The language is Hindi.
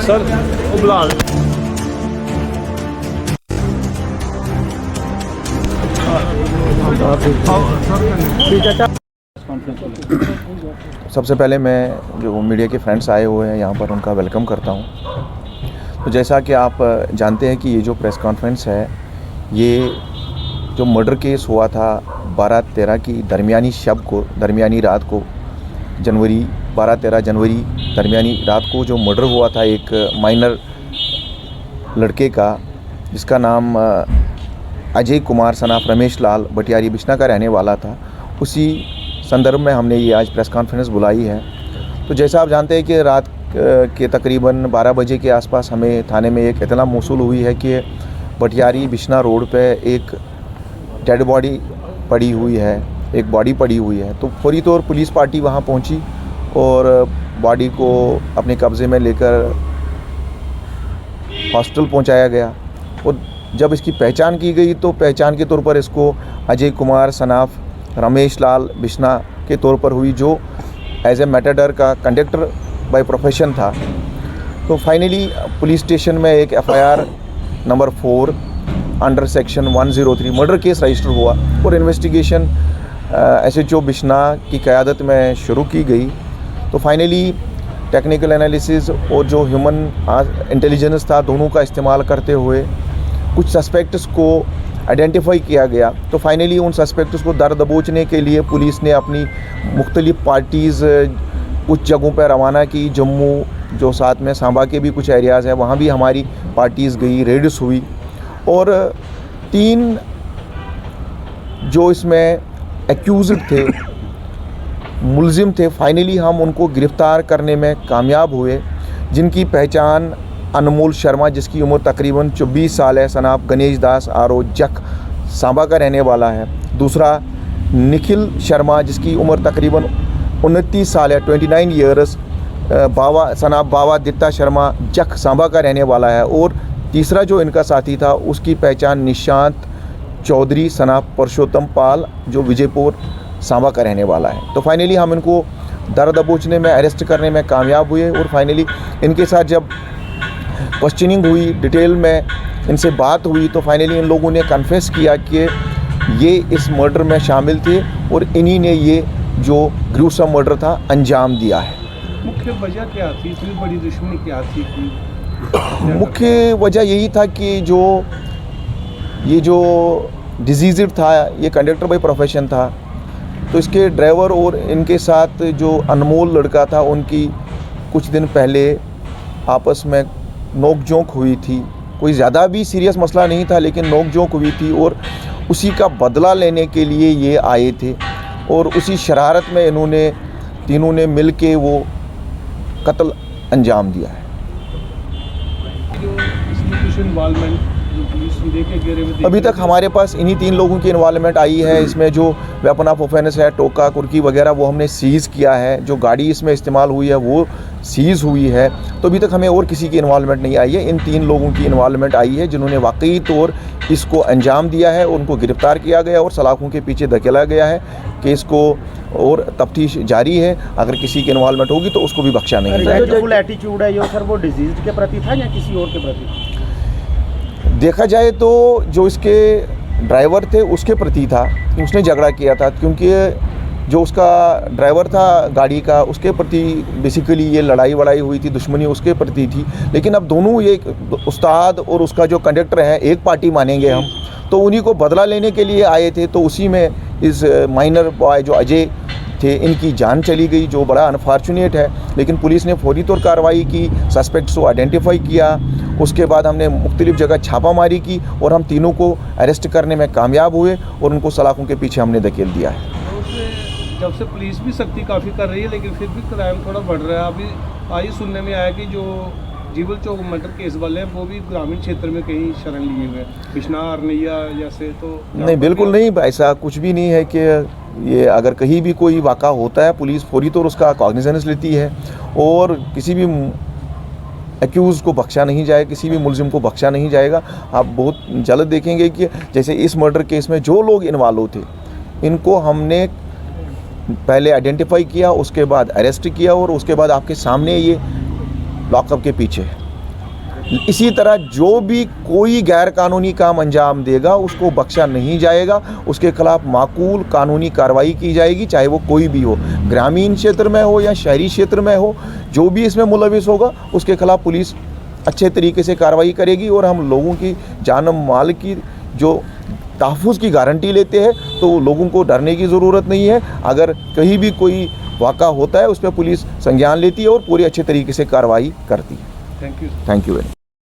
सर उबलाल सबसे पहले मैं जो मीडिया के फ्रेंड्स आए हुए हैं यहाँ पर उनका वेलकम करता हूँ। तो जैसा कि आप जानते हैं कि ये जो प्रेस कॉन्फ्रेंस है, ये जो मर्डर केस हुआ था 12-13 की दरमियानी रात को जनवरी 12-13 जनवरी दरमियानी रात को जो मर्डर हुआ था एक माइनर लड़के का, जिसका नाम अजय कुमार सनाफ रमेश लाल बटियारी बिश्ना का रहने वाला था। उसी संदर्भ में हमने ये आज प्रेस कॉन्फ्रेंस बुलाई है। तो जैसा आप जानते हैं कि रात के तकरीबन 12 बजे के आसपास हमें थाने में एक इत्तला मौसूल हुई है कि बटियारी बिश्ना रोड पे एक डेड बॉडी पड़ी हुई है, एक बॉडी पड़ी हुई है। तो फौरी तौर पुलिस पार्टी वहाँ पहुँची और बॉडी को अपने कब्ज़े में लेकर हॉस्पिटल पहुँचाया गया। और जब इसकी पहचान की गई तो पहचान के तौर पर इसको अजय कुमार सनाफ रमेश लाल बिश्ना के तौर पर हुई, जो एज ए मेटाडर का कंडक्टर बाय प्रोफेशन था। तो फाइनली पुलिस स्टेशन में एक FIR number 4 under section 103 murder case register हुआ और इन्वेस्टिगेशन SHO बिश्ना की क़यादत में शुरू की गई। तो फाइनली टेक्निकल एनालिसिस और जो ह्यूमन इंटेलिजेंस था, दोनों का इस्तेमाल करते हुए कुछ सस्पेक्ट्स को आइडेंटिफाई किया गया। तो फाइनली उन सस्पेक्ट्स को दर दबोचने के लिए पुलिस ने अपनी मुख्तलिफ पार्टीज़ कुछ जगहों पर रवाना की। जम्मू, जो साथ में सांबा के भी कुछ एरियाज़ हैं, वहाँ भी हमारी पार्टीज़ गई, रेड्स हुई और 3 जो इसमें एक्यूज़ड थे, मुलजिम थे, फाइनली हम उनको गिरफ़्तार करने में कामयाब हुए, जिनकी अनमोल शर्मा, जिसकी उम्र तकरीबन 24 साल है, सनाब गणेश दास आरो जख सांबा का रहने वाला है। दूसरा निखिल शर्मा, जिसकी उम्र तकरीबन 29 साल है, 29 ईयर्स, सनाब बावा दित्ता शर्मा जख सांबा का रहने वाला है। और तीसरा जो इनका साथी था, उसकी पहचान निशांत चौधरी सनाब परशोत्तम पाल, जो विजयपुर सांबा का रहने वाला है। तो फाइनली हम इनको दर दबोचने में, अरेस्ट करने में कामयाब हुए और फाइनली इनके साथ जब क्वेश्चनिंग हुई, डिटेल में इनसे बात हुई, तो फाइनली इन लोगों ने कन्फेस किया कि ये इस मर्डर में शामिल थे और इन्हीं ने ये जो ग्रूसम मर्डर था अंजाम दिया है। मुख्य वजह क्या थी, इतनी बड़ी दुश्मनी क्या थी? मुख्य वजह यही था कि ये जो डिजीज़ड था, ये कंडक्टर बाय प्रोफेशन था। तो इसके ड्राइवर और इनके साथ जो अनमोल लड़का था, उनकी कुछ दिन पहले आपस में नोक झोंक हुई थी। कोई ज़्यादा भी सीरियस मसला नहीं था, लेकिन नोक झोंक हुई थी और उसी का बदला लेने के लिए ये आए थे और उसी शरारत में इन्होंने तीनों ने मिल के वो कत्ल अंजाम दिया है। अभी तक हमारे पास इन्हीं 3 लोगों की इन्वॉल्वमेंट आई है। इसमें जो वेपन ऑफ ऑफेंस है, टोका कुर्की वगैरह, वो हमने सीज़ किया है। जो गाड़ी इसमें इस्तेमाल हुई है वो सीज़ हुई है। तो अभी तक हमें और किसी की इन्वॉल्वमेंट नहीं आई है। इन 3 लोगों की इन्वॉल्वमेंट आई है, जिन्होंने वाकई तौर इसको अंजाम दिया है। उनको गिरफ़्तार किया गया और सलाखों के पीछे धकेला गया है। केस को और तफ्तीश जारी है। अगर किसी की इन्वॉल्वमेंट होगी तो उसको भी बख्शा नहीं जाएगा। जो एटीट्यूड है ये सर, वो डिजीज़ के प्रति था या किसी और के प्रति? देखा जाए तो जो इसके ड्राइवर थे उसके प्रति था, उसने झगड़ा किया था, क्योंकि जो उसका ड्राइवर था गाड़ी का, उसके प्रति बेसिकली ये लड़ाई वड़ाई हुई थी, दुश्मनी उसके प्रति थी। लेकिन अब दोनों, ये उस्ताद और उसका जो कंडक्टर है, एक पार्टी मानेंगे हम, तो उन्हीं को बदला लेने के लिए आए थे। तो उसी में इस माइनर बॉय जो अजय थे, इनकी जान चली गई, जो बड़ा अनफॉर्चुनेट है। लेकिन पुलिस ने फौरी तौर कार्रवाई की, सस्पेक्ट्स को आइडेंटिफाई किया। उसके बाद हमने मुख्तलिफ जगह छापामारी की और हम तीनों को अरेस्ट करने में कामयाब हुए और उनको सलाखों के पीछे हमने धकेल दिया है। जब से पुलिस भी सख्ती काफ़ी कर रही है, लेकिन फिर भी क्राइम थोड़ा बढ़ रहा है। अभी आई सुनने में आया कि जो जीवल चौक मर्डर केस वाले हैं, वो भी ग्रामीण क्षेत्र में कहीं शरण लिए हुए हैं, बिश्ना अरनिया जैसे। तो नहीं, बिल्कुल नहीं, ऐसा कुछ भी नहीं है कि ये अगर कहीं भी कोई वाक़ा होता है, पुलिस फौरी तौर उसका कॉग्निजेंस लेती है और किसी भी एक्यूज़ को बख्शा नहीं जाएगा, किसी भी मुलजिम को बख्शा नहीं जाएगा। आप बहुत जल्द देखेंगे कि जैसे इस मर्डर केस में जो लोग इन्वॉल्व थे, इनको हमने पहले आइडेंटिफाई किया, उसके बाद अरेस्ट किया और उसके बाद आपके सामने ये लॉकअप के पीछे है। इसी तरह जो भी कोई गैर कानूनी काम अंजाम देगा उसको बख्शा नहीं जाएगा, उसके खिलाफ माकूल कानूनी कार्रवाई की जाएगी, चाहे वो कोई भी हो, ग्रामीण क्षेत्र में हो या शहरी क्षेत्र में हो। जो भी इसमें मुलविस होगा उसके खिलाफ पुलिस अच्छे तरीके से कार्रवाई करेगी और हम लोगों की जान माल की जो तहफ़्फ़ुज़ की गारंटी लेते हैं, तो लोगों को डरने की ज़रूरत नहीं है। अगर कहीं भी कोई वाक़ा होता है उस पर पुलिस संज्ञान लेती है और पूरी अच्छे तरीके से कार्रवाई करती है। Thank you. Thank you very much.